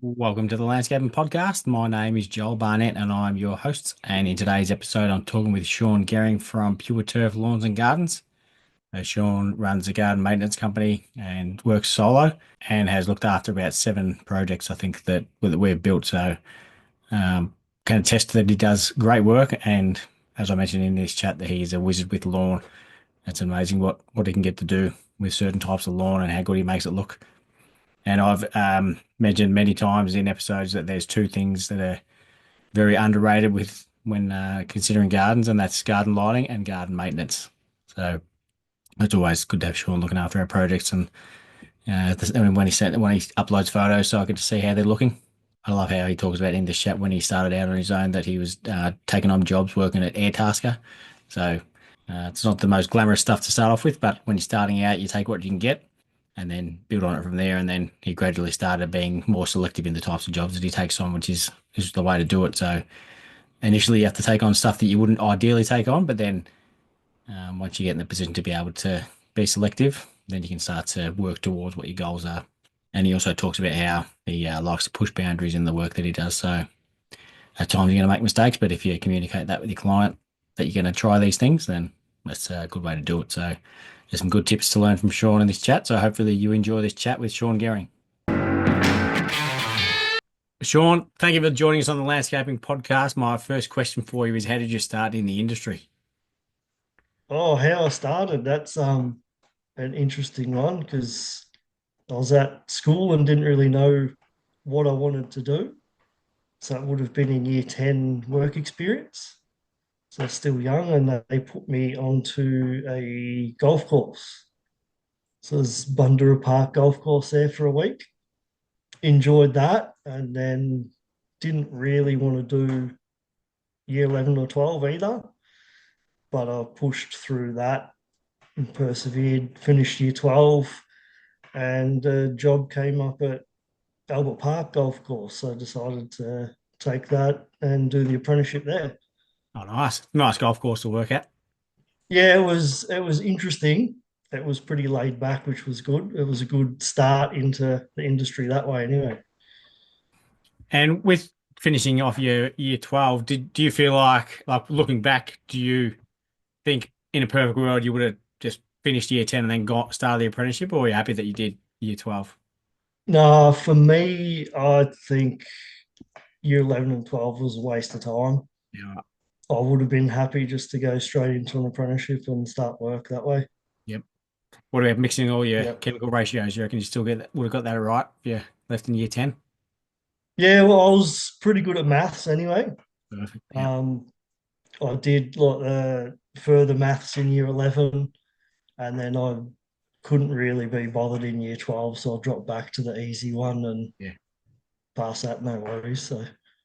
Welcome to the Landscaping Podcast. My name is Joel Barnett and I'm your host. And in today's episode, I'm talking with Shaun Gerring from Pure Turf Lawns and Gardens. Shaun runs a garden maintenance company and works solo and has looked after about 7 projects, I think, that we've built. So, can attest that he does great work. And as I mentioned in this chat, that he's a wizard with lawn. It's amazing what he can get to do with certain types of lawn and how good he makes it look. And I've mentioned many times in episodes that there's two things that are very underrated with when considering gardens, and that's garden lighting and garden maintenance. So it's always good to have Shaun looking after our projects, and when he uploads photos, so I get to see how they're looking. I love how he talks about in the chat when he started out on his own that he was taking on jobs working at Airtasker. So it's not the most glamorous stuff to start off with, but when you're starting out, you take what you can get and then build on it from there. And then he gradually started being more selective in the types of jobs that he takes on, which is the way to do it. So initially, you have to take on stuff that you wouldn't ideally take on, but then once you get in the position to be able to be selective, then you can start to work towards what your goals are. And he also talks about how he likes to push boundaries in the work that he does. So at times you're going to make mistakes, but if you communicate that with your client that you're going to try these things, then that's a good way to do it. So there's some good tips to learn from Shaun in this chat. So hopefully you enjoy this chat with Shaun Gerring. Shaun, thank you for joining us on the Landscaping Podcast. My first question for you is, how did you start in the industry? Oh, how I started. That's an interesting one because I was at school and didn't really know what I wanted to do. So it would have been in year 10 work experience. So I was still young and they put me onto a golf course. So there's Bundura Park golf course there for a week. Enjoyed that and then didn't really want to do year 11 or 12 either. But I pushed through that and persevered, finished year 12 and a job came up at Albert Park Golf Course. So I decided to take that and do the apprenticeship there. Oh, nice. Nice golf course to work at. Yeah, it was interesting. It was pretty laid back, which was good. It was a good start into the industry that way anyway. And with finishing off your year 12, do you feel like looking back, do you think in a perfect world you would have just finished year 10 and then got started the apprenticeship, or are you happy that you did year 12? No, for me, I think year 11 and 12 was a waste of time. Yeah. I would have been happy just to go straight into an apprenticeship and start work that way. Yep. What about mixing all your Yep. chemical ratios? You reckon you still would have got that right if you left in year 10? Yeah, well, I was pretty good at maths anyway. Perfect. Yeah. Um, I did like the further maths in year 11, and then I couldn't really be bothered in year 12, so I dropped back to the easy one and Yeah. passed that, no worries. So,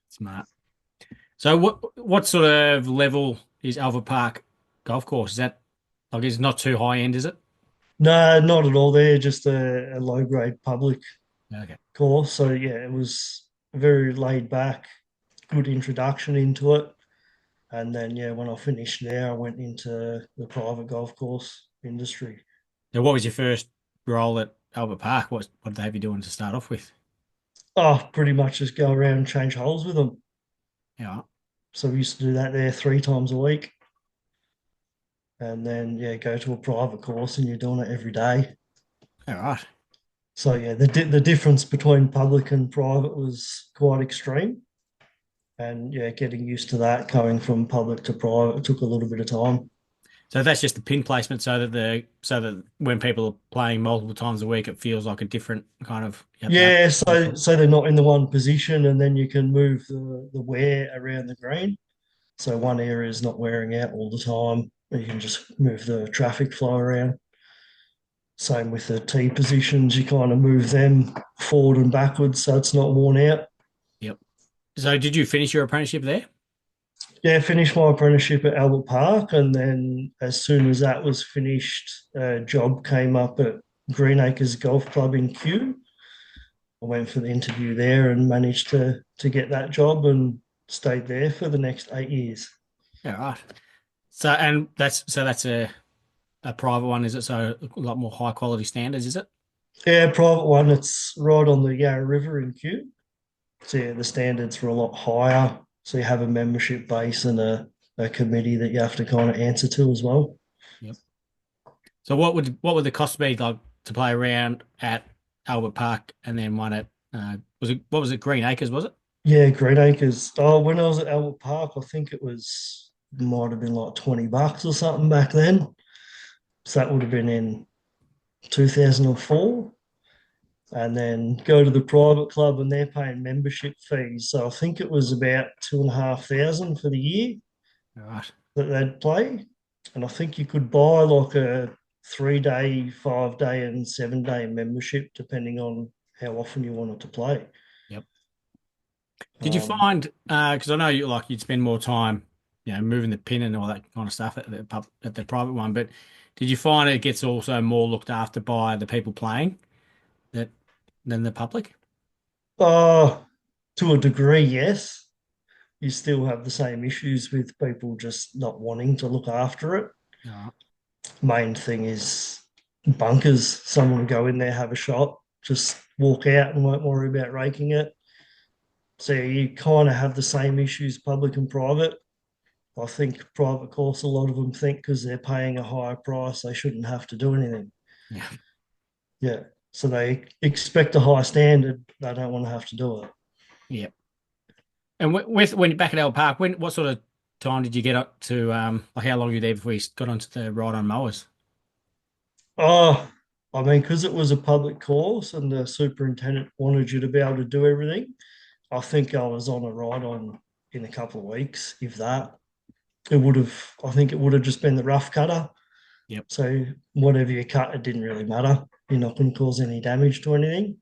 Smart. So what sort of level is Alva Park golf course? Is that like it's not too high end, is it? no, not at all. They're just a low grade public Okay. course. So, yeah, it was very laid back, good introduction into it. And then, yeah, when I finished there, I went into the private golf course industry. Now, what was your first role at Albert Park? What did they have you doing to start off with? Oh, pretty much just go around and change holes with them. Yeah. So we used to do that there 3 times a week. And then, yeah, go to a private course and you're doing it every day. All right. So, yeah, the difference between public and private was quite extreme. And, yeah, getting used to that going from public to private took a little bit of time. So that's just the pin placement, so that when people are playing multiple times a week, it feels like a different kind of. You have to have. Yeah, so they're not in the one position, and then you can move the wear around the green. So one area is not wearing out all the time. You can just move the traffic flow around. Same with the T positions, you kind of move them forward and backwards so it's not worn out. Yep. So did you finish your apprenticeship there? Yeah, finished my apprenticeship at Albert Park, and then as soon as that was finished, a job came up at Green Acres Golf Club in Kew. I went for the interview there and managed to get that job and stayed there for the next 8 years. Yeah, right. So that's a private one, is it? So a lot more high quality standards, is it? Yeah, private one. It's right on the Yarra River in Kew. So yeah, the standards were a lot higher. So you have a membership base and a committee that you have to kind of answer to as well. Yep. So what would the cost be like to play around at Albert Park and then one at was it what was it Green Acres was it? Yeah, Green Acres. Oh, when I was at Albert Park, I think it was might have been like $20 or something back then. So that would have been in 2004. And then go to the private club and they're paying membership fees. So I think it was about 2,500 for the year All right. that they'd play. And I think you could buy like a 3 day, 5 day, and 7 day membership depending on how often you wanted to play. Yep. Did you Um, find because I know you'd spend more time, moving the pin and all that kind of stuff at the private one, but did you find it gets also more looked after by the people playing that than the public? uh, to a degree, yes. You still have the same issues with people just not wanting to look after it. All right. Main thing is bunkers. Someone will go in there, have a shot, just walk out and won't worry about raking it. So you kind of have the same issues, public and private. I think private course, a lot of them think because they're paying a higher price, they shouldn't have to do anything. Yeah. Yeah. So they expect a high standard. They don't want to have to do it. Yeah. And when you're back at El Park, what sort of time did you get up to like how long were you there before you got onto the ride on mowers? Oh, I mean, because it was a public course and the superintendent wanted you to be able to do everything, I think I was on a ride on in a couple of weeks, if that. I think it would have just been the rough cutter. Yep. So whatever you cut, it didn't really matter. You're not going to cause any damage to anything.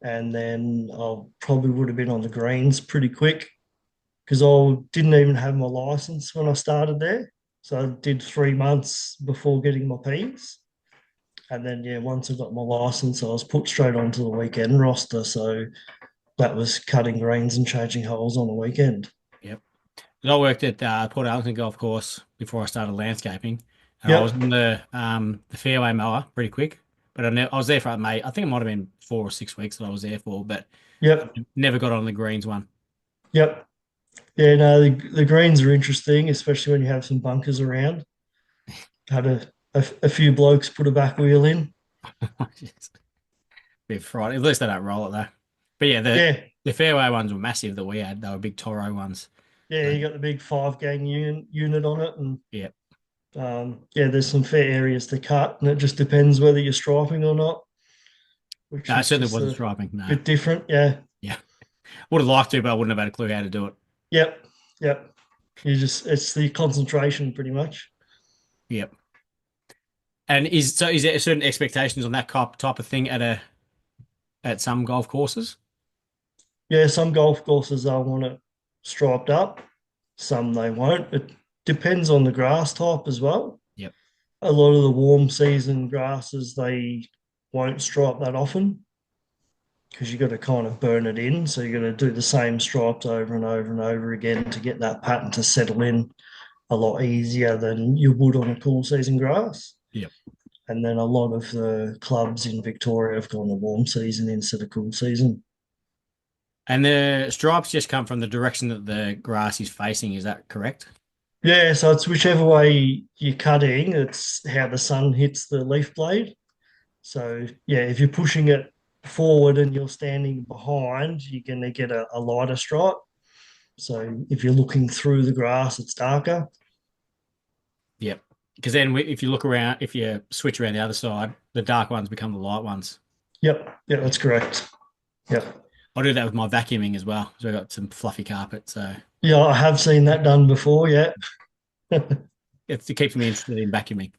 And then I probably would have been on the greens pretty quick because I didn't even have my license when I started there. So I did 3 months before getting my P's. And then, yeah, once I got my license, I was put straight onto the weekend roster. So that was cutting greens and changing holes on the weekend. Yep. 'Cause I worked at Port Arlington Golf Course before I started landscaping, and I was Yep, on the fairway mower pretty quick. But I was there for May. I think it might have been 4 or 6 weeks that I was there for, but yep, never got on the greens one. yep. Yeah, no, the greens are interesting, especially when you have some bunkers around. Had a few blokes put a back wheel in. Bit Friday. At least they don't roll it though. But yeah, the Yeah, the fairway ones were massive that we had. They were big Toro ones. yeah, So you got the big 5 gang unit on it, and yeah, yeah, there's some fair areas to cut, and it just depends whether you're striping or not, which no, it is certainly just wasn't a striping. No, bit different. Yeah, yeah, would have liked to, but I wouldn't have had a clue how to do it. yep, yep. It's the concentration pretty much. Yep. And is there certain expectations on that type of thing at some golf courses? Yeah, some golf courses I want it striped up, some they won't. It depends on the grass type as well. Yep. A lot of the warm season grasses they won't stripe that often because you got to kind of burn it in. So you got to do the same stripes over and over and over again to get that pattern to settle in a lot easier than you would on a cool season grass. Yep. And then a lot of the clubs in Victoria have gone to warm season instead of cool season. And the stripes just come from the direction that the grass is facing. Is that correct? Yeah, so it's whichever way you're cutting, it's how the sun hits the leaf blade. So yeah, if you're pushing it forward and you're standing behind, you're going to get a lighter stripe. So if you're looking through the grass, it's darker. Yep. Because then if you look around, if you switch around the other side, the dark ones become the light ones. Yep, yeah, Yeah. that's correct. Yep. I do that with my vacuuming as well. So I've got some fluffy carpet. So Yeah, I have seen that done before. Yeah. it keeps me interested in vacuuming.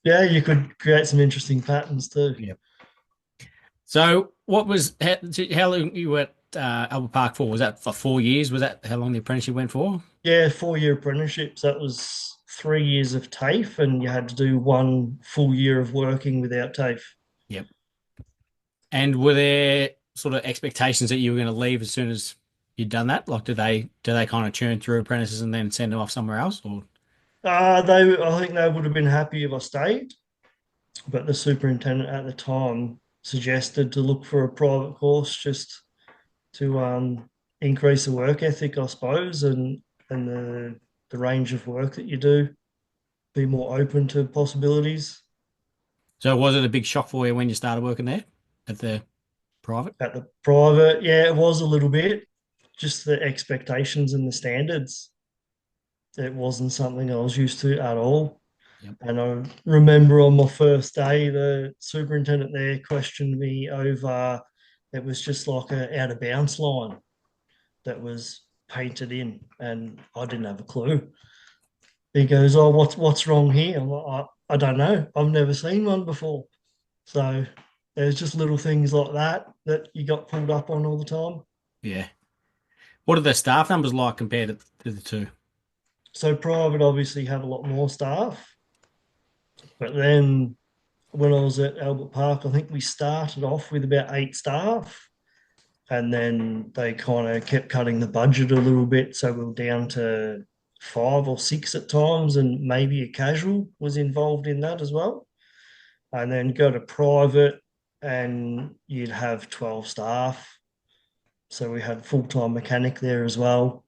Yeah, you could create some interesting patterns too. Yeah. So how long you were at Albert Park for? Was that for 4 years? Was that how long the apprenticeship went for? Yeah, 4 year apprenticeships. That was 3 years of TAFE, and you had to do one full year of working without TAFE. Yep. And were there sort of expectations that you were going to leave as soon as you'd done that? Like, do they kind of churn through apprentices and then send them off somewhere else? Or I think they would have been happy if I stayed, but the superintendent at the time suggested to look for a private course just to increase the work ethic, I suppose, and the range of work that you do, be more open to possibilities. So was it a big shock for you when you started working there at the private? At the private, yeah, it was a little bit, just the expectations and the standards. It wasn't something I was used to at all. Yep. And I remember on my first day, the superintendent there questioned me over it was just like a out of bounds line that was painted in, and I didn't have a clue. He goes, "Oh, what's wrong here?" I'm like, I don't know. I've never seen one before. So there's just little things like that that you got pulled up on all the time. Yeah. What are the staff numbers like compared to the two? So private obviously have a lot more staff, but then when I was at Albert Park, I think we started off with about 8 staff, and then they kind of kept cutting the budget a little bit, so we were down to 5 or 6 at times, and maybe a casual was involved in that as well. And then go to private, and you'd have 12 staff. So we had full-time mechanic there as well.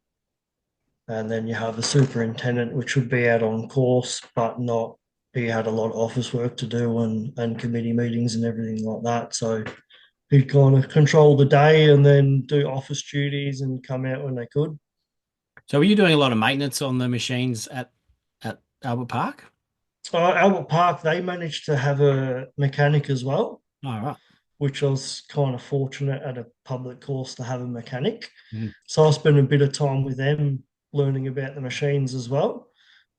And then you have a superintendent, which would be out on course, but not. He had a lot of office work to do and committee meetings and everything like that. So he'd kind of control the day and then do office duties and come out when they could. So were you doing a lot of maintenance on the machines at Albert Park? Albert Park, they managed to have a mechanic as well, All right. which I was kind of fortunate at a public course to have a mechanic. Mm. So I spent a bit of time with them learning about the machines as well.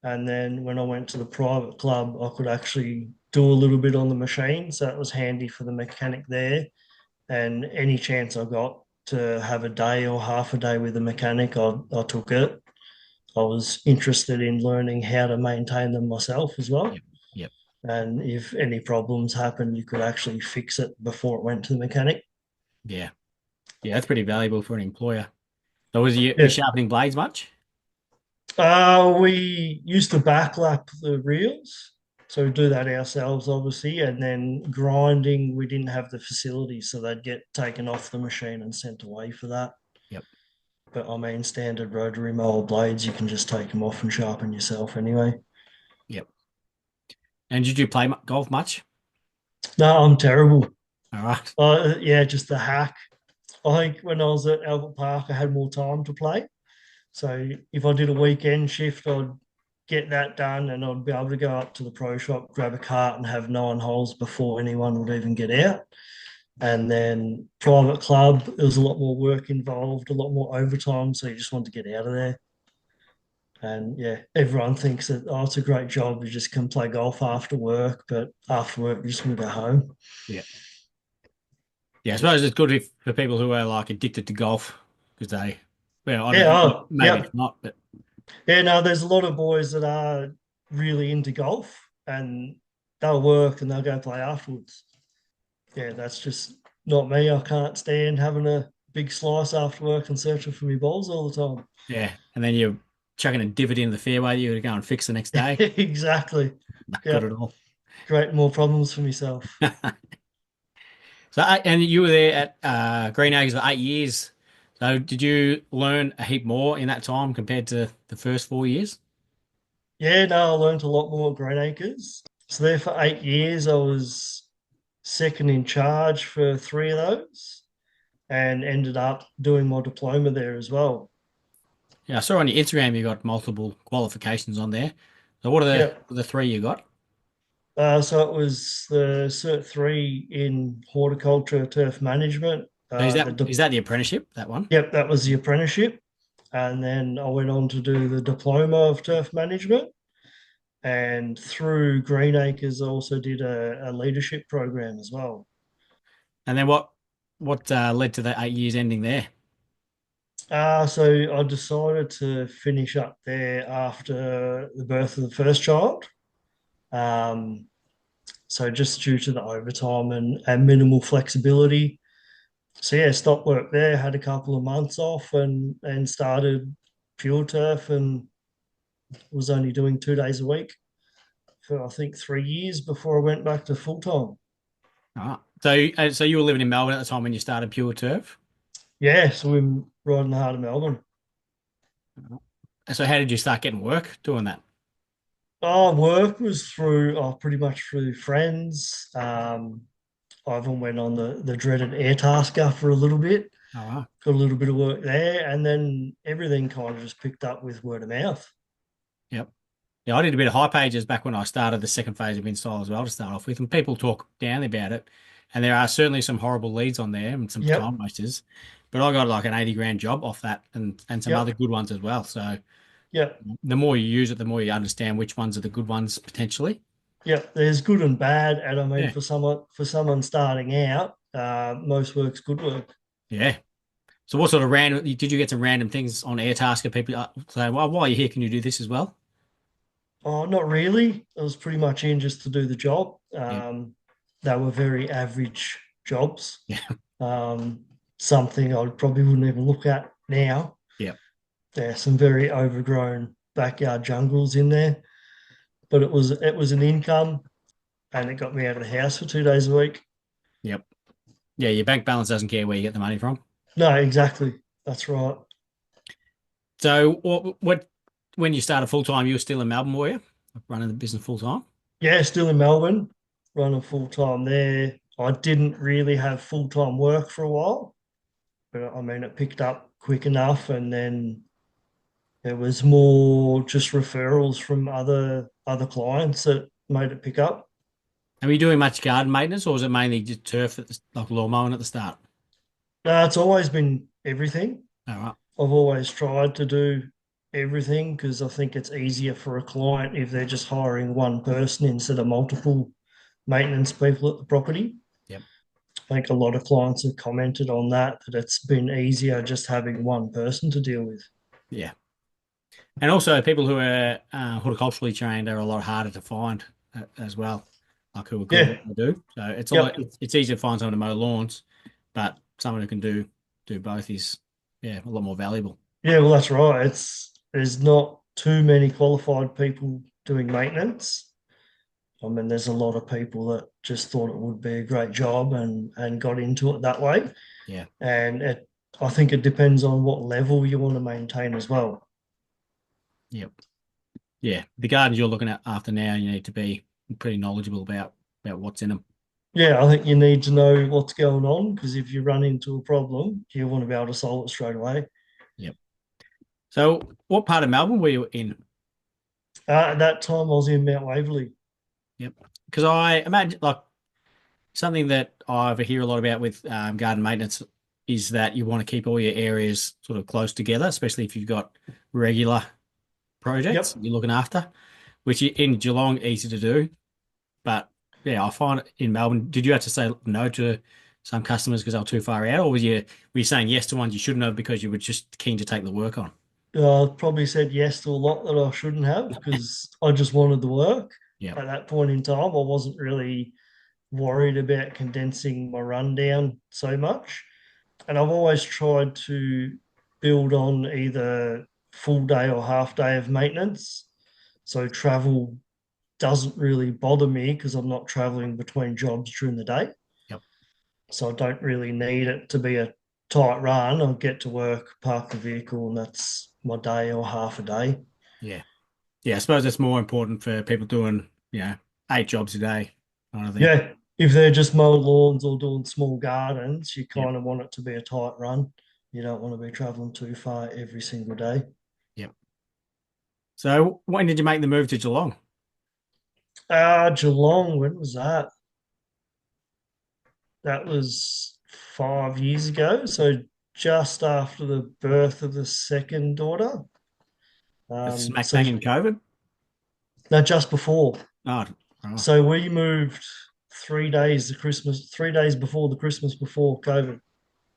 And then when I went to the private club, I could actually do a little bit on the machine. So it was handy for the mechanic there. And any chance I got to have a day or half a day with a mechanic, I took it. I was interested in learning how to maintain them myself as well. Yep. Yep. And if any problems happened, you could actually fix it before it went to the mechanic. Yeah. Yeah, that's pretty valuable for an employer. So was you Yeah. sharpening blades much? We used to backlap the reels. So we do that ourselves, obviously. And then grinding, we didn't have the facility. So they'd get taken off the machine and sent away for that. Yep. But I mean, standard rotary mower blades, you can just take them off and sharpen yourself anyway. Yep. And did you play golf much? No, I'm terrible. All right. Yeah, just the hack. I think when I was at Albert Park, I had more time to play. So if I did a weekend shift, I'd get that done and I'd be able to go up to the pro shop, grab a cart, and have 9 holes before anyone would even get out. And then private club, there was a lot more work involved, a lot more overtime. So you just want to get out of there. And yeah, everyone thinks that, oh, it's a great job. You just come play golf after work, but after work, you just want to go home. Yeah. Yeah, I suppose it's good for people who are like addicted to golf because well, I Yeah, don't, oh, maybe yeah. it's not, but Yeah, no, there's a lot of boys that are really into golf and they'll work and they'll go play afterwards. Yeah, that's just not me. I can't stand having a big slice after work and searching for my balls all the yeah. And then you're chucking a divot in the fairway you got to go and fix the next time. day. Exactly. Not good at Yep. all. Create more problems for myself. So, and you were there at Green Acres for 8 years. So, did you learn a heap more in that time compared to the first 4 years? Yeah, no, I learned a lot more at Green Acres. So there for 8 years, I was second in charge for 3 of those and ended up doing my diploma there as well. Yeah, I saw on your Instagram you got multiple qualifications on there. So, what are Yep. the three you got? So it was the Cert 3 in horticulture turf management. So is that the apprenticeship, that one? Yep, that was the apprenticeship. And then I went on to do the diploma of turf management. And through Green Acres, I also did a leadership program as well. And then what led to the 8 years ending there? So I decided to finish up there after the birth of the first child. Um, so just due to the overtime and minimal flexibility. So yeah, stopped work there, had a couple of months off and started pure turf and was only doing 2 days a week for I think 3 years before I went back to full time. All right. So you were living in Melbourne at the time when you started Pure Turf? Yeah, so we're right in the heart of Melbourne. So how did you start getting work doing that? Oh, work was through, pretty much through friends. I even went on the dreaded air tasker for a little bit, Oh, wow. got a little bit of work there, and then everything kind of just picked up with word of mouth. Yep. Yeah, I did a bit of high pages back when I started the second phase of install as well to start off with, and people talk down about it. And there are certainly some horrible leads on there and some Yep, time wasters. But I got like an 80 grand job off that and some other yep, good ones as well. So yep, the more you use it, the more you understand which ones are the good ones potentially. yep. There's good and bad, and I mean Yeah. for someone starting out, most work's good work. Yeah. So what sort of random did you get some random things on Airtasker people say, well, while you're here, can you do this as well? Oh, not really. I was pretty much in just to do the job. Yep. They were very average jobs. Yeah. Um, Something I probably wouldn't even look at now. Yep. There's some very overgrown backyard jungles in there, but it was an income, and it got me out of the house for 2 days a week. Yep. Yeah, your bank balance doesn't care where you get the money from. No, exactly. That's right. So what when you started full time, you were still in Melbourne, were you? Running the business full time? Yeah, still in Melbourne, running full time there. I didn't really have full time work for a while, but I mean, it picked up quick enough, and then it was more just referrals from other clients that made it pick up. Are you doing much garden maintenance or was it mainly just turf at like lawn mowing at the start? No, it's always been everything. All right. I've always tried to do everything because I think it's easier for a client if they're just hiring one person instead of multiple maintenance people at the property. Yep. I think a lot of clients have commented on that it's been easier just having one person to deal with. Yeah. And also people who are horticulturally trained are a lot harder to find as well, like who are good at Yeah, what they do. So it's a lot, yep. it's easy to find someone to mow lawns, but someone who can do both is yeah, a lot more valuable. Yeah, well, that's right. There's not too many qualified people doing maintenance. I mean, there's a lot of people that just thought it would be a great job and got into it that way. Yeah. And I think it depends on what level you want to maintain as well. Yep. Yeah. The gardens you're looking at after now, you need to be pretty knowledgeable about what's in them. Yeah, I think you need to know what's going on because if you run into a problem, you want to be able to solve it straight away. Yep. So what part of Melbourne were you in? At that time, I was in Mount Waverley. Yep. Because I imagine like something that I hear a lot about with garden maintenance is that you want to keep all your areas sort of close together, especially if you've got regular projects Yep. you're looking after, which in Geelong easy to do. But yeah, I find in Melbourne, did you have to say no to some customers because they were too far out, or were you saying yes to ones you shouldn't have because you were just keen to take the work on? I probably said yes to a lot that I shouldn't have because I just wanted the work. Yeah. At that point in time, I wasn't really worried about condensing my rundown so much. And I've always tried to build on either full day or half day of maintenance. So travel doesn't really bother me because I'm not traveling between jobs during the day. Yep. So I don't really need it to be a tight run. I'll get to work, park the vehicle, and that's my day or half a day. Yeah. Yeah. I suppose that's more important for people doing, 8 jobs a day kind of thing. Yeah, if they're just mowing lawns or doing small gardens, you Yep. kind of want it to be a tight run. You don't want to be traveling too far every single day. Yep. So when did you make the move to Geelong? Geelong, when was that? That was 5 years ago. So just after the birth of the second daughter. It's smack So bang in COVID. no, just before. Oh, oh, So we moved 3 days before the Christmas before COVID.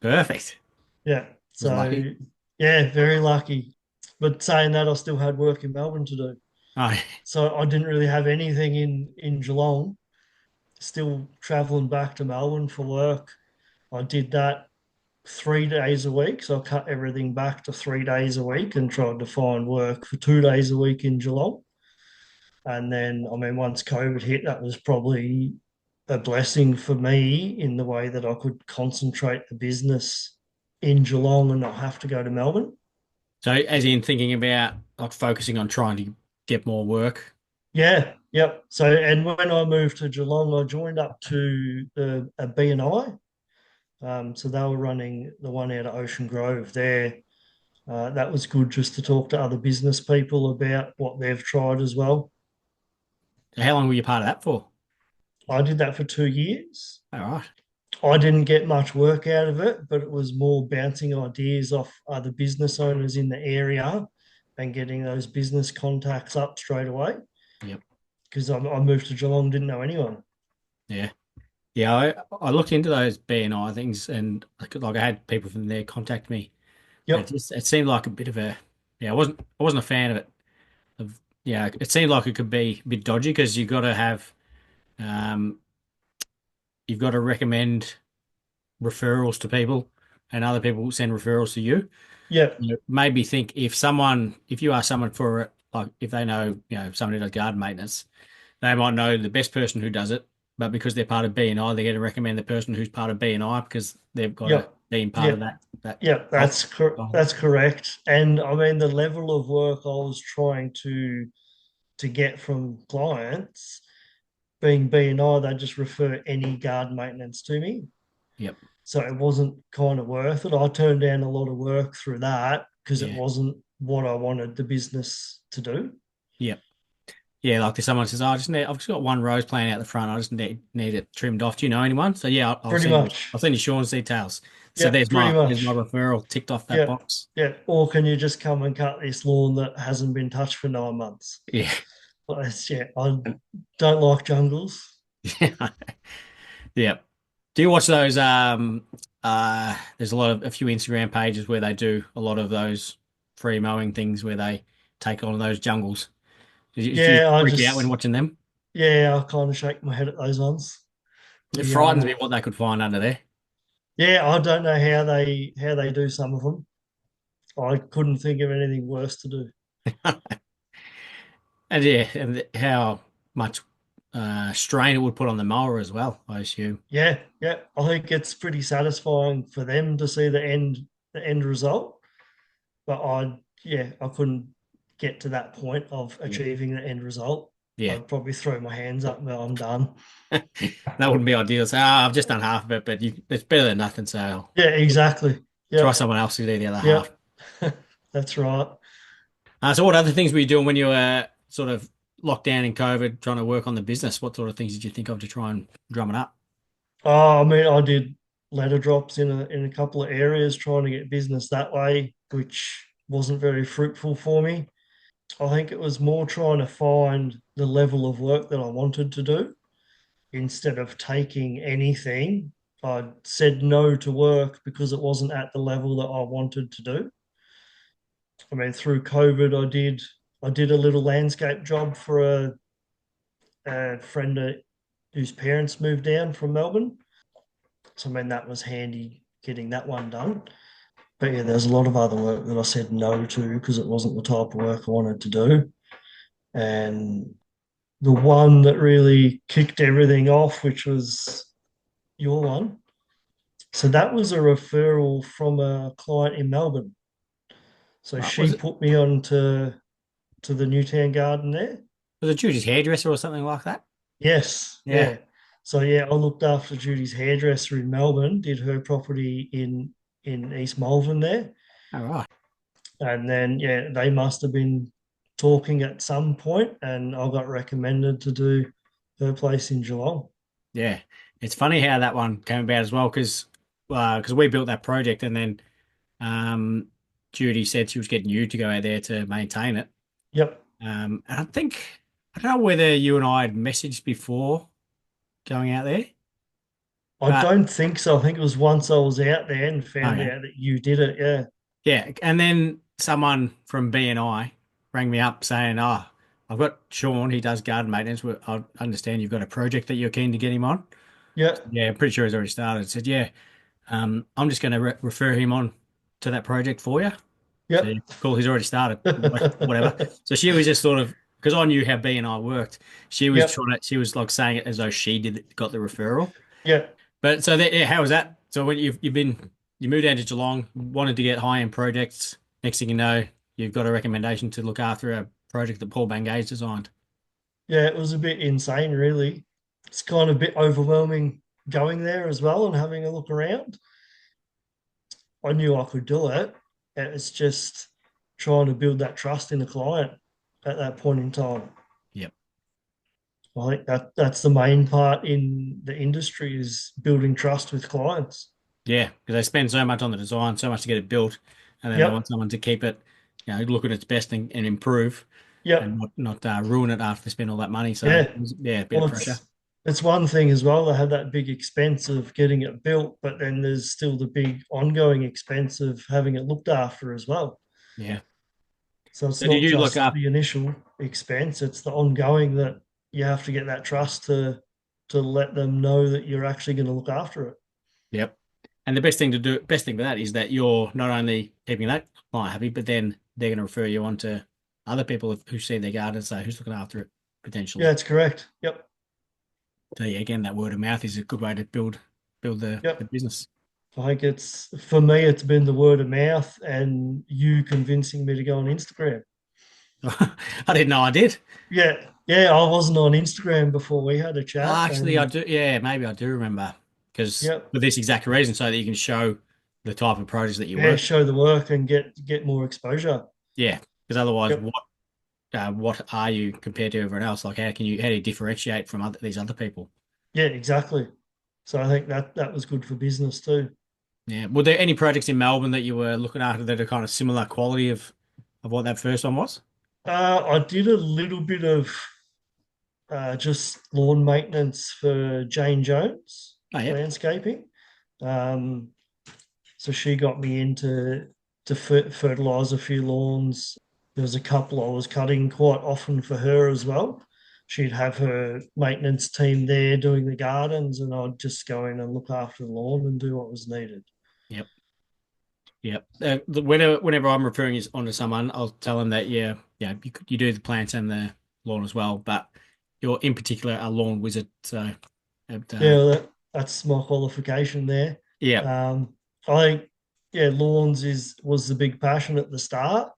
perfect. Yeah. Was So lucky. yeah, very lucky. But saying that, I still had work in Melbourne to do. Oh, So I didn't really have anything in Geelong. Still traveling back to Melbourne for work. I did that 3 days a week. So I cut everything back to 3 days a week and tried to find work for 2 days a week in Geelong. And then, I mean, once COVID hit, that was probably a blessing for me in the way that I could concentrate the business in Geelong and not have to go to Melbourne. So, as in thinking about like focusing on trying to get more work. Yeah, yep. So, and when I moved to Geelong, I joined up to a B&I. So they were running the one out of Ocean Grove there. That was good just to talk to other business people about what they've tried as well. How long were you part of that for? I did that for 2 years. All right. I didn't get much work out of it, but it was more bouncing ideas off other business owners in the area and getting those business contacts up straight away. Yep. Because I moved to Geelong, didn't know anyone. Yeah. Yeah. I looked into those BNI things and like I had people from there contact me. And Yep, it seemed like a bit of a yeah. I wasn't a fan of it. Yeah. It seemed like it could be a bit dodgy because um you've got to recommend referrals to people, and other people send referrals to you. yep, Made me think if you ask someone for like if they know someone who does garden maintenance, they might know the best person who does it, but because they're part of BNI, they're going to recommend the person who's part of BNI because they've got a yep, being part of yep, that. yep. Oh, That's correct. And I mean, the level of work I was trying to get from clients, being B&I, they just refer any garden maintenance to me. yep, So it wasn't kind of worth it. I turned down a lot of work through that because it yeah, wasn't what I wanted the business to do. yep, yeah. Like if someone says, "Oh, I've just got one rose plant out the front. I just need it trimmed off. Do you know anyone?" So yeah, Pretty much. I'll send you Sean's details. So Yeah, pretty there's my much. referral ticked off that Yeah, box. yeah. Or can you just come and cut this lawn that hasn't been touched for 9 months? Yeah, But yeah, I don't like jungles. yeah, yeah. Do you watch those? There's a few Instagram pages where they do a lot of those free mowing things where they take on those jungles. Did you Yeah, freak out when watching them? I kind of shake my head at those ones. It The frightens me what they could find under there. Yeah, I don't know how they do some of them. I couldn't think of anything worse to do. And yeah, and how much strain it would put on the mower as well, I assume. Yeah, yeah. I think it's pretty satisfying for them to see the end result. But I couldn't get to that point of Yeah. achieving the end result. Yeah. I'd probably throw my hands up and go, I'm done. That wouldn't be ideal. So I've just done half of it, but it's better than nothing. So Yeah, exactly. try Yep, someone else to do the other half. yep. That's right. So what other things were you doing when you were sort of locked down in COVID, trying to work on the business? What sort of things did you think of to try and drum it up? I mean, I did ladder drops in a couple of areas trying to get business that way, which wasn't very fruitful for me. I think it was more trying to find the level of work that I wanted to do instead of taking anything. I said no to work because it wasn't at the level that I wanted to do. I mean, through COVID, I did a little landscape job for a friend whose parents moved down from Melbourne. So I mean, that was handy getting that one done. But yeah, there's a lot of other work that I said no to because it wasn't the type of work I wanted to do. And the one that really kicked everything off, which was your one. So that was a referral from a client in Melbourne. So Right, she put me on to the Newtown Garden there. was it Judy's hairdresser or something like that? Yes, Yeah. yeah. So yeah, I looked after Judy's hairdresser in Melbourne, did her property in East Malvern there. All right. And then yeah, they must have been talking at some point and I got recommended to do her place in Geelong. Yeah. It's funny how that one came about as well because we built that project and then um, Judy said she was getting you to go out there to maintain it. Yep. And I don't know whether you and I had messaged before going out there, I but don't think so. I think it was once I was out there and found okay. out that you did it. Yeah. Yeah. And then someone from BNI rang me up saying, "Oh, I've got Sean, he does garden maintenance. I understand you've got a project that you're keen to get him on." Yeah. Yeah, I'm pretty sure he's already started. I said, "Yeah, I'm just going to refer him on to that project for you." So yeah, Yep. cool, he's already started. Whatever. So she was just sort of because I knew how B and I worked. Yep. She was like saying it as though got the referral. Yep. But so yeah, how was that? So when you've been you moved down to Geelong, wanted to get high-end projects. Next thing you know, you've got a recommendation to look after a project that Paul Bangay's designed. Yeah, it was a bit insane, really. It's kind of a bit overwhelming going there as well and having a look around. I knew I could do it. It's just trying to build that trust in the client at that point in time. Yep. I think that's the main part in the industry is building trust with clients. Yeah, because they spend so much on the design, so much to get it built, and then they want Yep, someone to keep it, look at its best and improve, and yep, not ruin it after they spend all that money. So yeah. yeah, a bit of Well, pressure. it's one thing as well. They have that big expense of getting it built, but then there's still the big ongoing expense of having it looked after as well. Yeah. So it's So did not you look just up? the initial expense, it's the ongoing that you have to get that trust to let them know that you're actually going to look after it. Yep. And the best thing for that is that you're not only keeping that client happy, but then they're going to refer you on to other people who see their garden and say who's looking after it Yeah, potentially. it's correct. Yep. So yeah, again, that word of mouth is a good way to build the Yep. business. I think it's for me, it's been the word of mouth and you convincing me to go on Instagram. I didn't know I did. Yeah. Yeah. I wasn't on Instagram before we had a chat. Actually, I And do. Yeah, maybe I do remember because yep. for this exact reason, so that you can show the type of projects that you Yeah. work. Show the work and get more exposure. Yeah, because otherwise, Yep. what are you compared to everyone else? Like, how do you differentiate from these other people? Yeah, exactly. So I think that was good for business too. Yeah. Were there any projects in Melbourne that you were looking after that are kind of similar quality of what that first one was? I did a little bit of just lawn maintenance for Jane Jones Oh, yep. landscaping. Um, so she got me into to fertilize a few lawns. There was a couple I was cutting quite often for her as well. She'd have her maintenance team there doing the gardens, and I'd just go in and look after the lawn and do what was needed. Yep. Yep. Whenever I'm referring you onto someone, I'll tell them that yeah, you do the plants and the lawn as well, but you're in particular a lawn wizard. So, it, Yeah, that's my qualification there. yeah, Um, I think yeah, lawns is was the big passion at the start,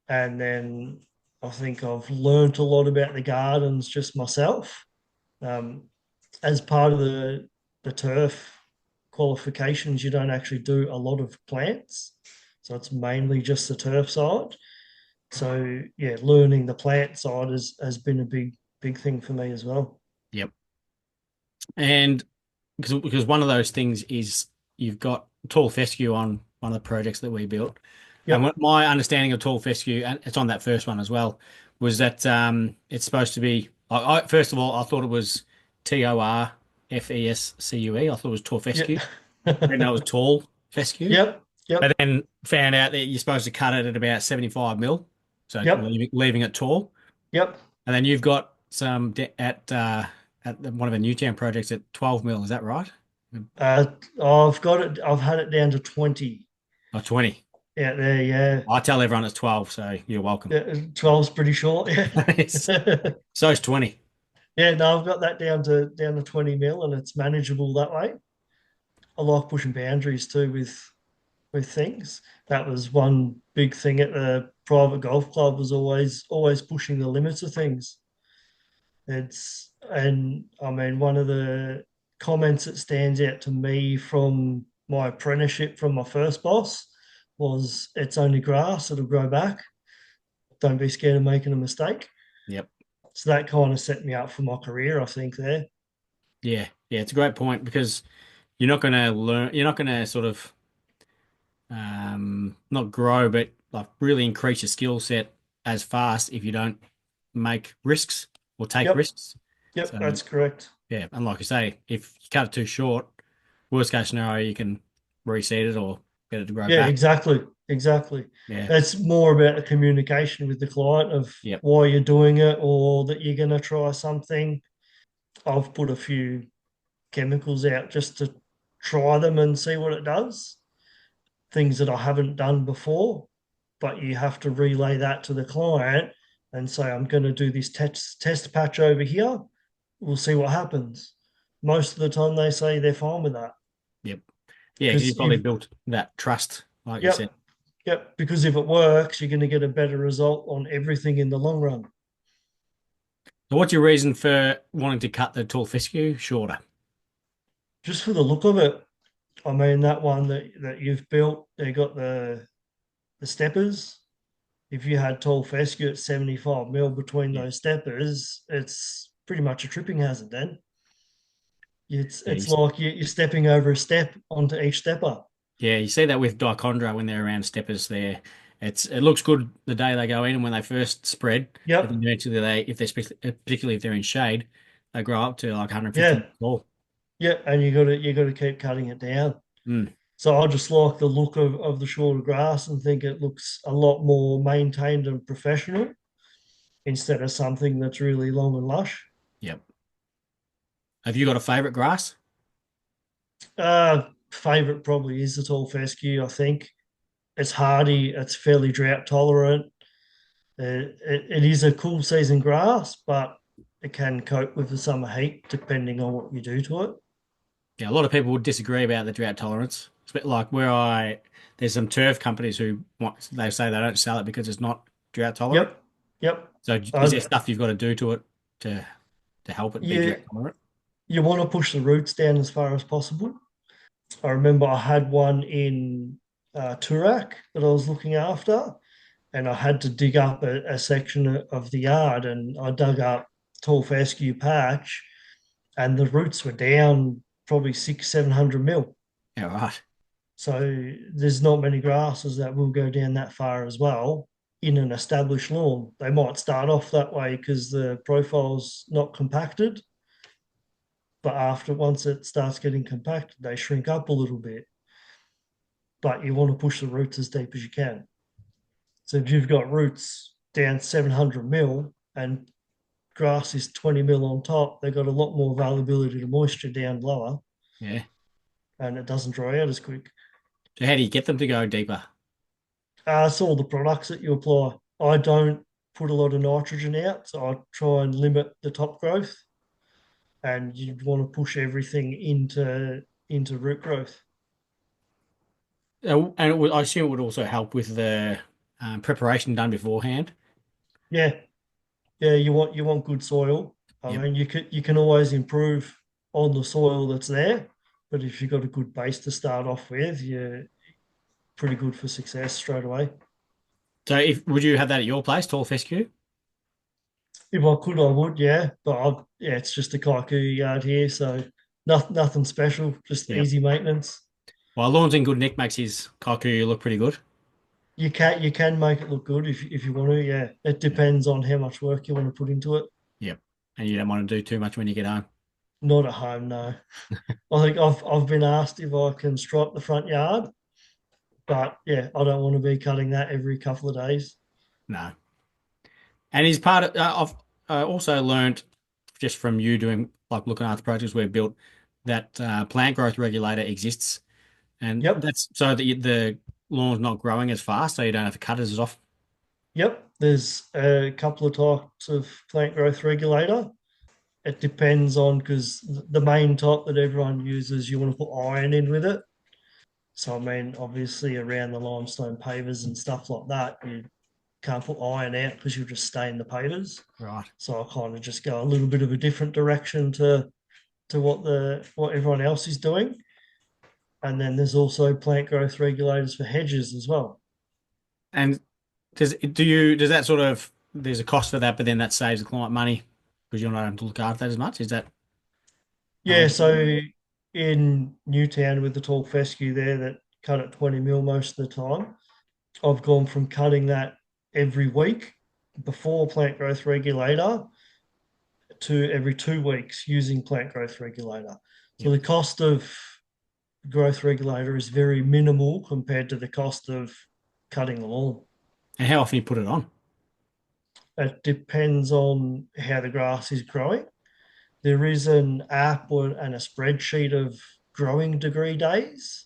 and then I think I've learnt a lot about the gardens just myself. Um, as part of the turf qualifications, you don't actually do a lot of plants, so it's mainly just the turf side. So yeah, learning the plant side has been a big thing for me as well. yep. And because one of those things is you've got tall fescue on one of the projects that we built, and Yep, my understanding of tall fescue, and it's on that first one as well, was that it's supposed to be. First of all, I thought it was Torfescue. I thought it was tall yep, fescue. I didn't know it was tall fescue. yep, But yep, then found out that you're supposed to cut it at about 75 mil, so yep, leaving it tall. yep. And then you've got some one of the Newtown projects at 12 mil. Is that right? Uh, I've got it. I've had it down to 20 Or 20. out there. Yeah, I tell everyone it's 12, so you're welcome. yeah 12's pretty short. It's, Yeah. so it's 20. Yeah, no, I've got that down to 20 mil and it's manageable that way. I like pushing boundaries too with things. That was one big thing at the private golf club was always pushing the limits of things. It's and I mean one of the comments that stands out to me from my apprenticeship from my first boss was it's only grass, it'll grow back. Don't be scared of making a mistake. Yep. So that kind of set me up for my career, I think, there. Yeah. Yeah. It's a great point because you're not going to sort of not grow, but like really increase your skill set as fast if you don't make risks or take Yep, risks. yep, So that's correct. yeah, and like I say, if you cut it too short, worst case scenario, you can reseed it or get it to grow Yeah, back. exactly. Yeah. It's more about the communication with the client of Yep. why you're doing it or that you're going to try something. I've put a few chemicals out just to try them and see what it does. Things that I haven't done before, but you have to relay that to the client and say, I'm going to do this test patch over here. We'll see what happens. Most of the time, they say they're fine with that. Yep. Yeah, because you because probably you've, built that trust, like you said. yep, yep, because if it works, you're going to get a better result on everything in the long run. So what's your reason for wanting to cut the tall fescue shorter? Just for the look of it, I mean, that one that you've built, they got the steppers. If you had tall fescue at 75 mil between Yeah. those steppers, it's pretty much a tripping hazard then. Yeah, It's like you're stepping over a step onto each stepper. yeah, you see that with dichondra when they're around steppers there. It looks good the day they go in and when they first spread, but then Yep. eventually if they're particularly if they're in shade, they grow up to like 150 Yeah. meters tall. Yeah. And you got to keep cutting it down. Mm, So I just like the look of the shorter grass and think it looks a lot more maintained and professional instead of something that's really long and lush. yep. Have you got a favorite grass? Favorite probably is the tall fescue. I think it's hardy, it's fairly drought tolerant. It is a cool season grass, but it can cope with the summer heat depending on what you do to it. Yeah, a lot of people would disagree about the drought tolerance. It's a bit like there's some turf companies they say they don't sell it because it's not drought tolerant. Yep, yep. So is there stuff you've got to do to it to to help it be drought You tolerant? you want to push the roots down as far as possible. I remember I had one in Turak that I was looking after, and I had to dig up a section of the yard, and I dug up tall fescue patch, and the roots were down probably 600-700 mil. Yeah, right. So there's not many grasses that will go down that far as well in an established lawn. They might start off that way because the profile's not compacted, but after once it starts getting compacted, they shrink up a little bit. But you want to push the roots as deep as you can. So if you've got roots down 700 mil and grass is 20 mil on top, they've got a lot more availability to moisture down lower, Yeah. and it doesn't dry out as quick. So how do you get them to go deeper? It's all the products that you apply. I don't put a lot of nitrogen out, so I try and limit the top growth, and you want to push everything into root growth. And I assume it would also help with the preparation done beforehand. Yeah, yeah. You want good soil. I Yep. mean, you can always improve on the soil that's there, but if you've got a good base to start off with, you're pretty good for success straight away. So if would you have that at your place, tall fescue? If I could, I would, yeah. But yeah, it's just a kaiku yard here, so nothing special, just Yep. easy maintenance. Well, Lawns in good nick makes his kaku look pretty good. You can make it look good if you want to, yeah. It Yep. depends on how much work you want to put into it. Yep. And you don't want to do too much when you get home. Not at home, no. I think I've been asked if I can stripe the front yard, but yeah, I don't want to be cutting that every couple of days. No. And he's part of. I've also learned just from you doing like looking after projects we've built that plant growth regulator exists, and Yep, that's so that the lawn's not growing as fast, so you don't have to cut it as often. yep. There's a couple of types of plant growth regulator. It depends on because the main type that everyone uses, you want to put iron in with it. So I mean, obviously around the limestone pavers and stuff like that, you can't put iron out because you'll just stay in the pavers. Right. So I kind of just go a little bit of a different direction to what everyone else is doing. And then there's also plant growth regulators for hedges as well. And does that sort of there's a cost for that, but then that saves the client money because you're not having to look after that as much. Is that Yeah, so in Newtown with the tall fescue there that cut at 20 mil most of the time, I've gone from cutting that every week before plant growth regulator to every 2 weeks using plant growth regulator. So yep. the cost of growth regulator is very minimal compared to the cost of cutting the lawn. And how often you put it on? It depends on how the grass is growing. There is an app and a spreadsheet of growing degree days.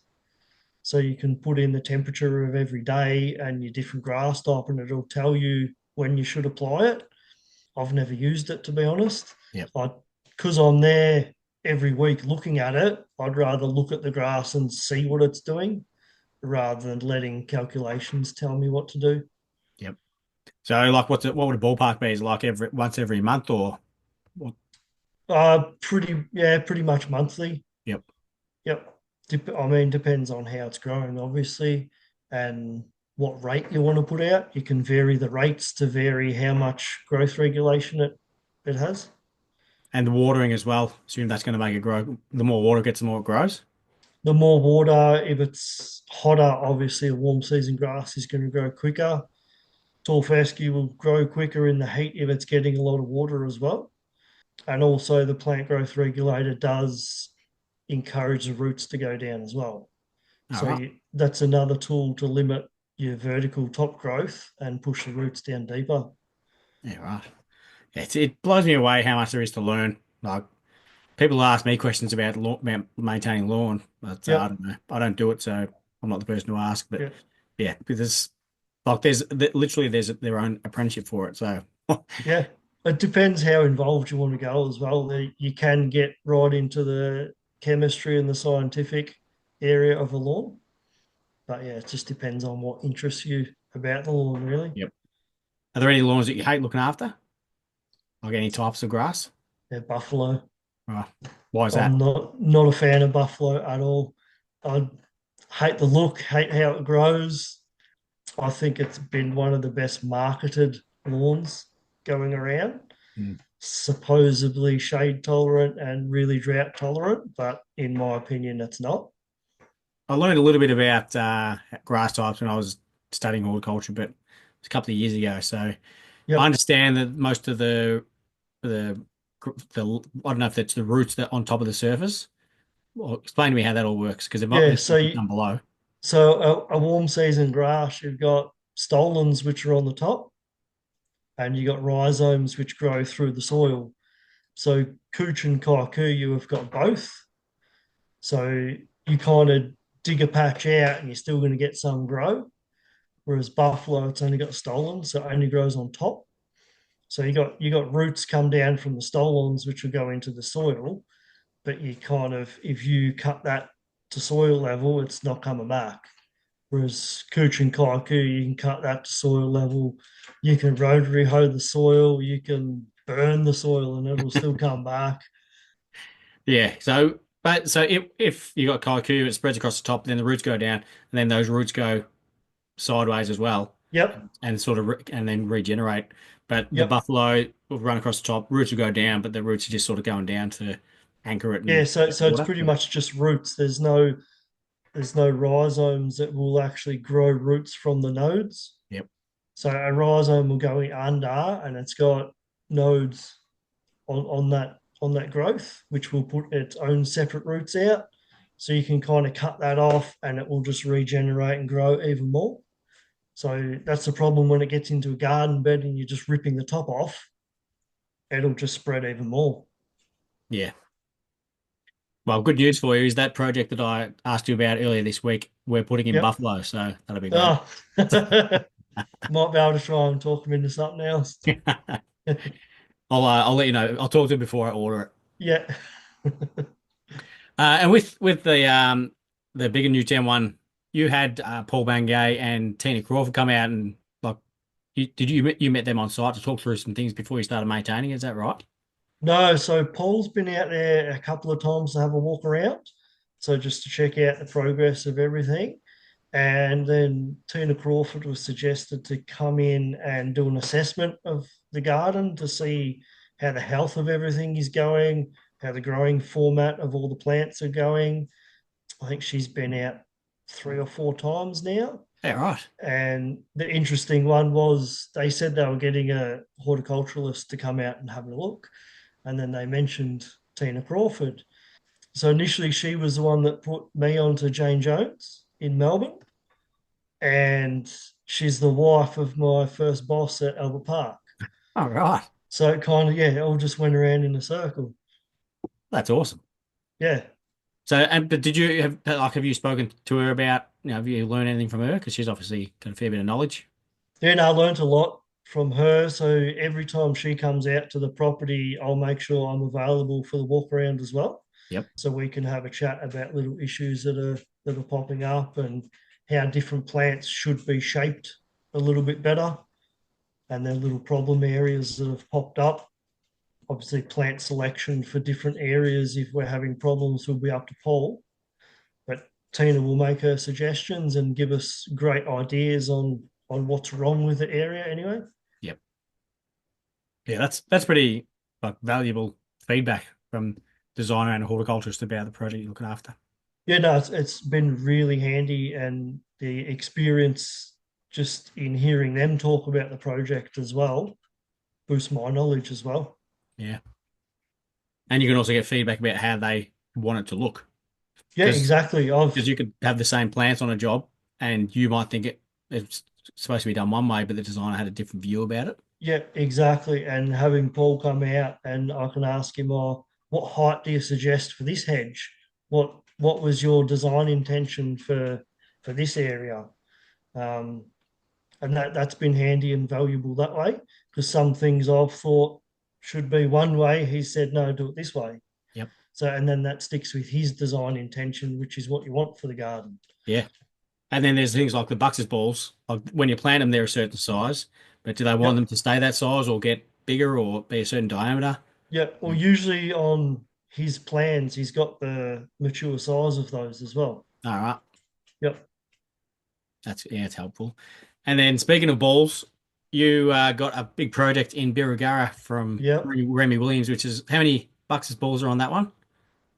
So you can put in the temperature of every day and your different grass type, and it'll tell you when you should apply it. I've never used it to be honest. Yep. I Because I'm there every week looking at it, I'd rather look at the grass and see what it's doing rather than letting calculations tell me what to do. Yep. So like what would a ballpark be? Is it like every month or what? Pretty much monthly. Yep. Yep. I mean, depends on how it's growing, obviously, and what rate you want to put out. You can vary the rates to vary how much growth regulation it has. And the watering as well. Assume that's going to make it grow. The more water it gets, the more it grows. The more water, if it's hotter, obviously a warm season grass is going to grow quicker. Tall fescue will grow quicker in the heat if it's getting a lot of water as well. And also the plant growth regulator does encourage the roots to go down as well. All right. That's another tool to limit your vertical top growth and push the roots down deeper. Yeah, right. It blows me away how much there is to learn. Like people ask me questions about maintaining lawn, but I Yep. don't know. I don't do it, so I'm not the person to ask. But Yep. yeah, because like literally there's their own apprenticeship for it. So Yeah. It depends how involved you want to go as well. You can get right into the chemistry and the scientific area of the lawn. But yeah, it just depends on what interests you about the lawn, really. yep. Are there any lawns that you hate looking after? Like any types of grass? Yeah, buffalo. Right. Why is I'm that? not a fan of buffalo at all. I hate the look, hate how it grows. I think it's been one of the best marketed lawns going around. Mm. Supposedly shade tolerant and really drought tolerant, but in my opinion, it's not. I learned a little bit about grass types when I was studying horticulture, but it's a couple of years ago. So I Yep. understand that most of the I don't know if that's the roots that on top of the surface. Well, explain to me how that all works because Yeah. there's some below. A warm season grass, you've got stolons which are on the top, and you got rhizomes which grow through the soil. So cooch and kaiku, you have got both. So you kind of dig a patch out and you're still going to get some grow. Whereas buffalo, it's only got stolons, so it only grows on top. So you got roots come down from the stolons, which will go into the soil, but you kind of if you cut that to soil level, it's not coming back. Whereas cooch and kaiku, you can cut that to soil level, you can rotary hoe the soil, you can burn the soil, and it'll still come back. Yeah. So if you got kaiku, it spreads across the top, then the roots go down, and then those roots go sideways as well, Yep, and and then regenerate. But the yep. buffalo will run across the top, roots will go down, but the roots are just sort of going down to anchor it Yeah, and so it's water. pretty But much just roots. There's no rhizomes that will actually grow roots from the nodes. yep. So a rhizome will go under and it's got nodes on that growth, which will put its own separate roots out. So you can kind of cut that off and it will just regenerate and grow even more. So that's the problem when it gets into a garden bed and you're just ripping the top off, it'll just spread even more. Yeah. Well, good news for you is that project that I asked you about earlier this week, we're putting in Yep. buffalo, so that'll be great. Oh, might be able to try and talk them into something else. I'll let you know. I'll talk to you before I order it. Yeah. And with the bigger Newtown one, you had Paul Bangay and Tina Crawford come out and like you met them on site to talk through some things before you started maintaining, is that right? No, so Paul's been out there a couple of times to have a walk around. So just to check out the progress of everything. And then Tina Crawford was suggested to come in and do an assessment of the garden to see how the health of everything is going, how the growing format of all the plants are going. I think she's been out 3 or 4 times now. Yeah, right. And the interesting one was they said they were getting a horticulturalist to come out and have a look. And then they mentioned Tina Crawford. So initially, she was the one that put me onto Jane Jones in Melbourne, and she's the wife of my first boss at Albert Park. All right. So it kind of, yeah, it all just went around in a circle. That's awesome. Yeah. So, but did you have you spoken to her about, have you learned anything from her? Because she's obviously got a fair bit of knowledge. Then I learned a lot from her. So every time she comes out to the property, I'll make sure I'm available for the walk around as well. Yep. so we can have a chat about little issues that are popping up and how different plants should be shaped a little bit better, and then little problem areas that have popped up. Obviously, plant selection for different areas. If we're having problems, we'll be up to Paul, but Tina will make her suggestions and give us great ideas on what's wrong with the area anyway. Yep. Yeah, that's pretty like valuable feedback from designer and horticulturist about the project you're looking after. Yeah, no, it's been really handy, and the experience just in hearing them talk about the project as well boosts my knowledge as well. Yeah. And you can also get feedback about how they want it to look. Yeah, Because exactly. you could have the same plants on a job and you might think it's supposed to be done one way, but the designer had a different view about it. Yeah, exactly. And having Paul come out, and I can ask him, "Oh, what height do you suggest for this hedge? What was your design intention for this area?" Um, and that's been handy and valuable that way, because some things I've thought should be one way, he said no, do it this way. Yep. So and then that sticks with his design intention, which is what you want for the garden. Yeah. And then there's things like the Bux's balls. Like when you plant them, they're a certain size, but do they want them Yep. to stay that size or get bigger or be a certain diameter? Yeah. Well, Mm. usually on his plans, he's got the mature size of those as well. All right. Yep. It's helpful. And then speaking of balls, you got a big project in Birregurra from Yep. Remy Williams, which is how many Bux's balls are on that one?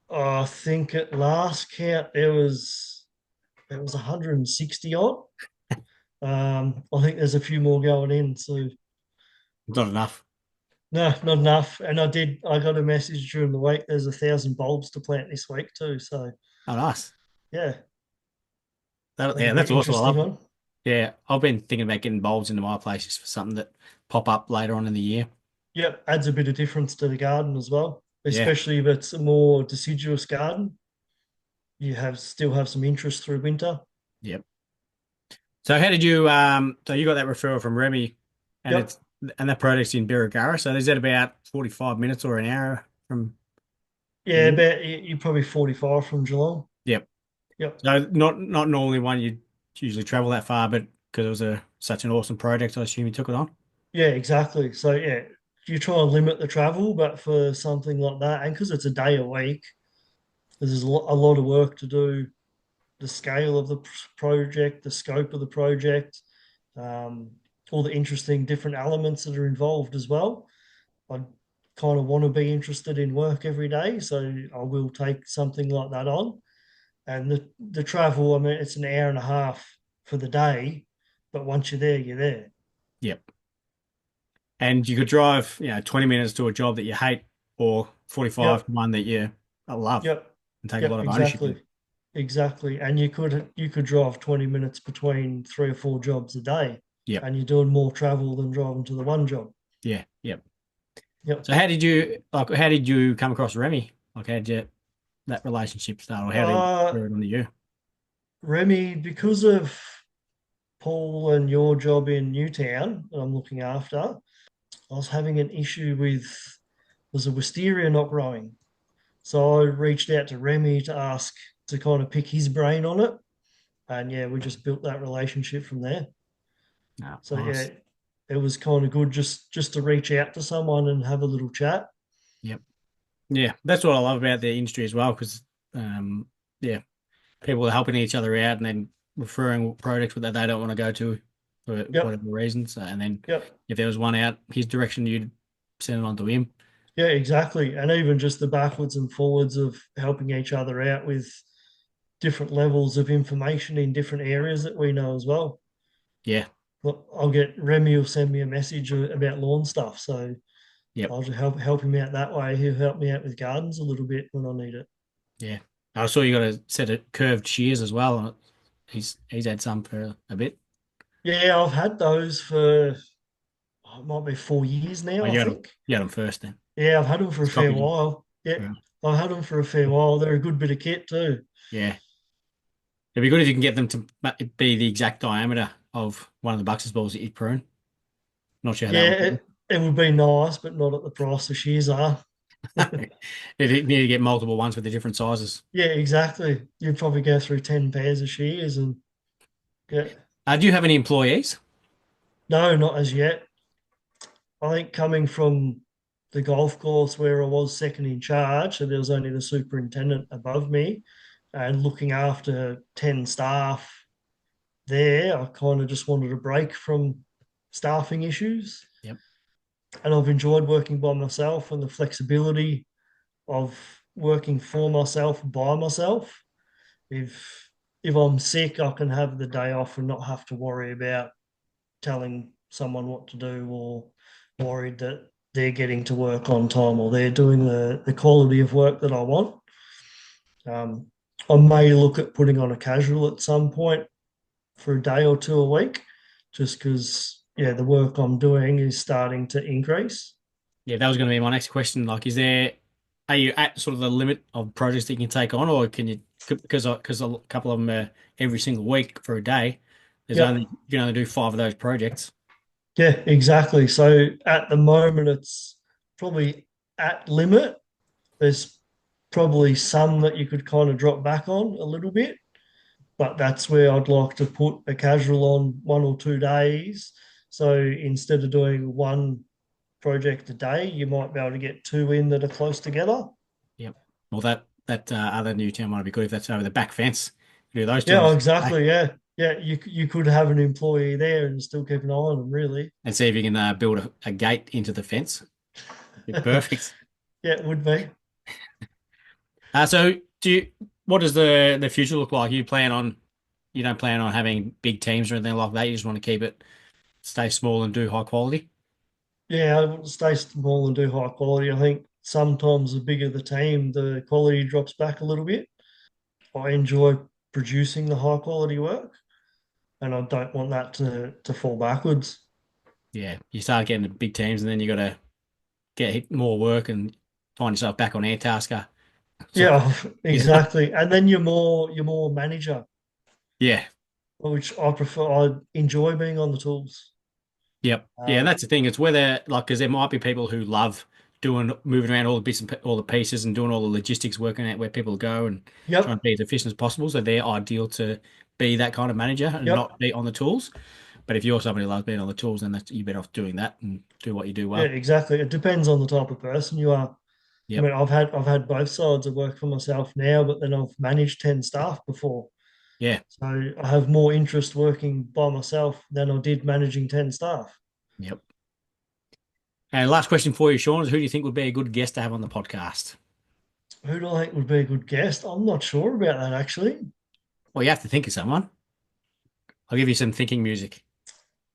I think at last count there was 160 odd. I think there's a few more going in. So Not enough. no, not enough. And I got a message during the week. There's 1,000 bulbs to plant this week too. So Oh, nice. yeah, that'll Yeah, be that's an awesome. I interesting love it. one. Yeah, I've been thinking about getting bulbs into my place just for something that pop up later on in the year. Yep, adds a bit of difference to the garden as well, Yeah, especially if it's a more deciduous garden. You have still have some interest through winter. yep. So how did you so you got that referral from Remy and Yep. it's and that project's in Birregurra. So is that about 45 minutes or an hour from Yeah, you? about you're probably 45 from Geelong. Yep. Yep. So not normally one you'd usually travel that far, but because it was a such an awesome project, I assume you took it on. Yeah, exactly. So yeah, you try and limit the travel, but for something like that, and because it's a day a week, there's a lot of work to do. The scale of the project, the scope of the project, um, all the interesting different elements that are involved as well. I kind of want to be interested in work every day, so I will take something like that on. And the travel, I mean, it's an hour and a half for the day, but once you're there, you're there. Yep. And you could drive, 20 minutes to a job that you hate or 45 Yep, to one that you love yep, and take a lot yep, of ownership in. exactly. Exactly. And you could drive 20 minutes between 3 or 4 jobs a day, Yep. and you're doing more travel than driving to the one job. Yeah. Yep. Yep. So how did you come across Remy? Like how did that relationship start or how did he Uh refer it on to you? Remy, because of Paul and your job in Newtown that I'm looking after, I was having an issue with was a wisteria not growing. So I reached out to Remy to ask to kind of pick his brain on it. And yeah, we just built that relationship from there. No, So yeah, nice. it was kind of good just to reach out to someone and have a little chat. Yep. Yeah, that's what I love about the industry as well, because yeah, people are helping each other out and then referring projects that they don't want to go to for Yep, whatever reasons. And then yep. if there was one out his direction, you'd send it on to him. Yeah, exactly. And even just the backwards and forwards of helping each other out with different levels of information in different areas that we know as well. Yeah. Look, I'll get Remy will send me a message about lawn stuff. So Yep. I'll just help him out that way. He'll help me out with gardens a little bit when I need it. Yeah. I saw you got a set of curved shears as well. He's had some for a bit. Yeah, I've had those for it might be 4 years Oh, now, I you had them, think. you had them first then. Yeah, I've had them for a fair Stocking. while. Yeah, Yeah. I've had them for a fair while. They're a good bit of kit too. Yeah. It'd be good if you can get them to be the exact diameter of one of the Bucks balls that you prune. Not sure how that Yeah, would go. it would be nice, but not at the price the shears are. You need to get multiple ones with the different sizes. Yeah, exactly. You'd probably go through 10 pairs of shears and yeah. Do you have any employees? No, not as yet. I think coming from the golf course where I was second in charge, so there was only the superintendent above me, and looking after 10 staff there, I kind of just wanted a break from staffing issues. Yep. And I've enjoyed working by myself and the flexibility of working for myself by myself. If I'm sick, I can have the day off and not have to worry about telling someone what to do or worried that they're getting to work on time or they're doing the quality of work that I want. Um, I may look at putting on a casual at some point for a day or two a week, just because, yeah, the work I'm doing is starting to increase. Yeah, that was going to be my next question. Like, are you at sort of the limit of projects that you can take on, or can you, because a couple of them are every single week for a day, Yeah, you can only do five of those projects. yeah, exactly. So at the moment, it's probably at limit. There's probably some that you could kind of drop back on a little bit, but that's where I'd like to put a casual on 1 or 2 days. So instead of doing one project a day, you might be able to get two in that are close together. Yep. Well, that other new town might be good if that's over the back fence. Do those two on Yeah, the same day exactly. Yeah, yeah. You could have an employee there and still keep an eye on them. Really. and see if you can build a gate into the fence. Be perfect. Yeah, it would be. So do you, what does the future look like? You don't plan on having big teams or anything like that. You just want to keep it, stay small and do high quality. Yeah, I want to stay small and do high quality. I think sometimes the bigger the team, the quality drops back a little bit. I enjoy producing the high quality work, and I don't want that to fall backwards. Yeah, you start getting the big teams, and then you got to get more work and find yourself back on Airtasker. Sort of, Yeah, you know? exactly. And then you're more manager, Yeah, which I prefer. I enjoy being on the tools. yep, yeah. Um, That's the thing. It's whether like because there might be people who love doing moving around all the bits and all the pieces and doing all the logistics, working out where people go and trying yep, to be as efficient as possible. So they're ideal to be that kind of manager and yep. not be on the tools. But if you're somebody who loves being on the tools, then you're better off doing that and do what you do Yeah, well. exactly. It depends on the type of person you are. I Yep. mean, I've had both sides. I work for myself now, but then I've managed 10 staff before. Yeah. So I have more interest working by myself than I did managing 10 staff. Yep. And last question for you, Sean, is who do you think would be a good guest to have on the podcast? Who do I think would be a good guest? I'm not sure about that actually. Well, you have to think of someone. I'll give you some thinking music.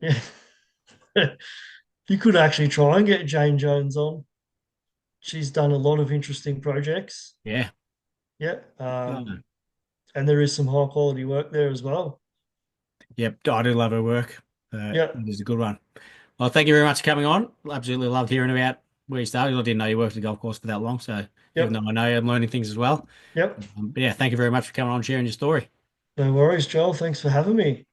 Yeah. You could actually try and get Jane Jones on. She's done a lot of interesting projects. Yeah. Yeah. Oh. And there is some high quality work there as well. Yep. I do love her work. Yeah. It is a good one. Well, thank you very much for coming on. Absolutely loved hearing about where you started. I didn't know you worked at the golf course for that long. So even Yep. though I know you, I'm learning things as well. Yep. But yeah, thank you very much for coming on, sharing your story. No worries, Joel. Thanks for having me.